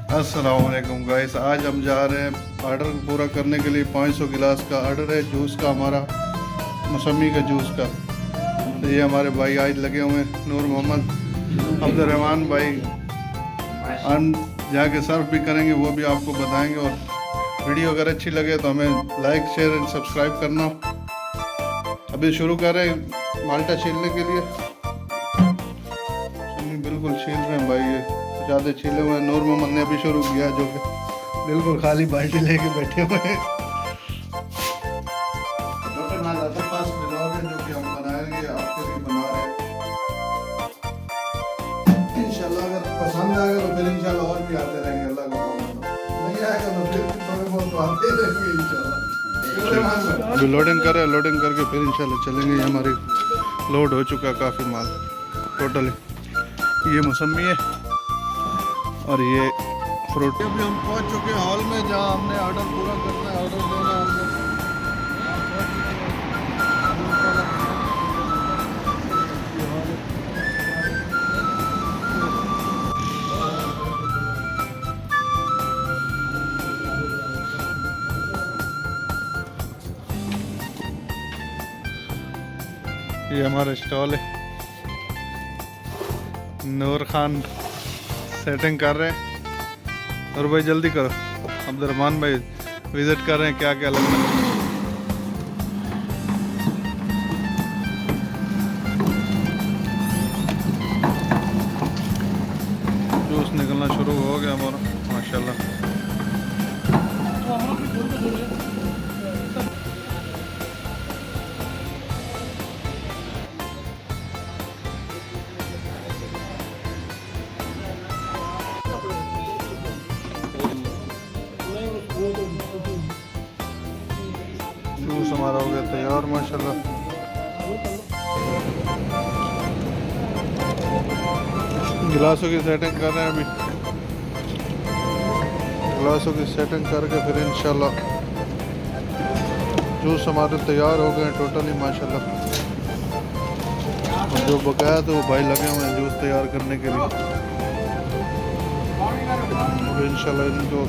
अस्सलाम वालेकुम गाइस, आज हम जा रहे हैं ऑर्डर पूरा करने के लिए। 500 गिलास का ऑर्डर है जूस का, हमारा मौसमी का जूस का। तो ये हमारे भाई आज लगे हुए हैं, नूर मोहम्मद, अब्दुर्रहमान भाई। हम जाके सर्व भी करेंगे, वो भी आपको बताएंगे। और वीडियो अगर अच्छी लगे तो हमें लाइक शेयर एंड सब्सक्राइब करना। अभी शुरू कर रहे हैं माल्टा छीलने के लिए। बिल्कुल छील रहे हैं भाई, ये ज़्यादा छीले हुए हैं। नूर मोहम्मद ने अभी शुरू किया, जो कि बिल्कुल खाली बाल्टी लेके बैठे हुए हैं। पास मिलाओगे जो कि हम बनाएंगे, आपके लिए बना रहे हैं इंशाल्लाह। अगर पसंद आएगा तो फिर इंशाल्लाह और भी आते रहेंगे। अल्लाह को नहीं आएगा तो फिर थोड़े बहुत तो आते रहेंगे इंशाल्लाह। अभी लोडिंग कर रहे हैं, लोडिंग करके फिर इंशाल्लाह चलेंगे। ये हमारी लोड हो चुका है काफ़ी माल टोटली। ये मौसमी है और ये फ्रूट। अभी हम पहुंच चुके हैं हॉल में, जहां हमने ऑर्डर पूरा करना है, ऑर्डर देना है हमने। ये हमारा स्टॉल है। नूर खान सेटिंग कर रहे हैं। और भाई जल्दी करो, अब्दुर्रहमान भाई विजिट कर रहे हैं क्या क्या लगना है। जूस निकलना शुरू हो गया हमारा माशाल्लाह। जूस हमारा हो गया तैयार माशाल्लाह। गिलासों की सेटिंग कर रहे हैं अभी। गिलासों की सेटिंग करके फिर इंशाल्लाह जूस हमारे तैयार हो गए टोटली माशाल्लाह। और जो बकाया तो वो भाई लगे हुए हैं जूस तैयार करने के लिए। अब इंशाल्लाह इनको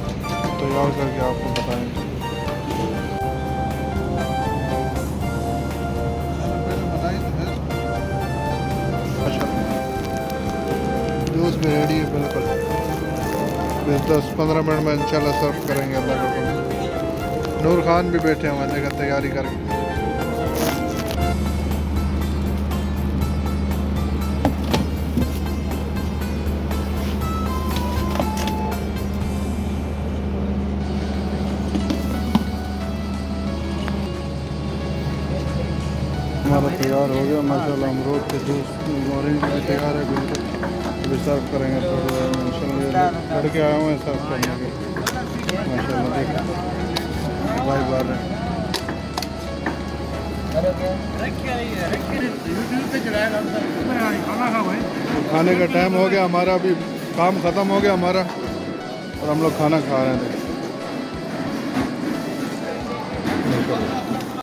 तैयार करके आपको बताएंगे। जूस भी रेडी है बिल्कुल। 10-15 मिनट में इंशाल्लाह सर्व करेंगे अल्लाह का। नूर खान भी बैठे हुए हैं देखा तैयारी करके। हमारा तैयार हो गया माशाल्लाह। अमरूद के जूस, ऑरेंज भी तैयार है बिल्कुल। अभी सर्व करेंगे थोड़ी देर में इंशाल्लाह। लड़के आए हुए हैं सर्व करने के माशाल्लाह। देखिए भाई बार तो खाने का टाइम हो गया हमारा। अभी काम ख़त्म हो गया हमारा और हम लोग खाना खा रहे थे।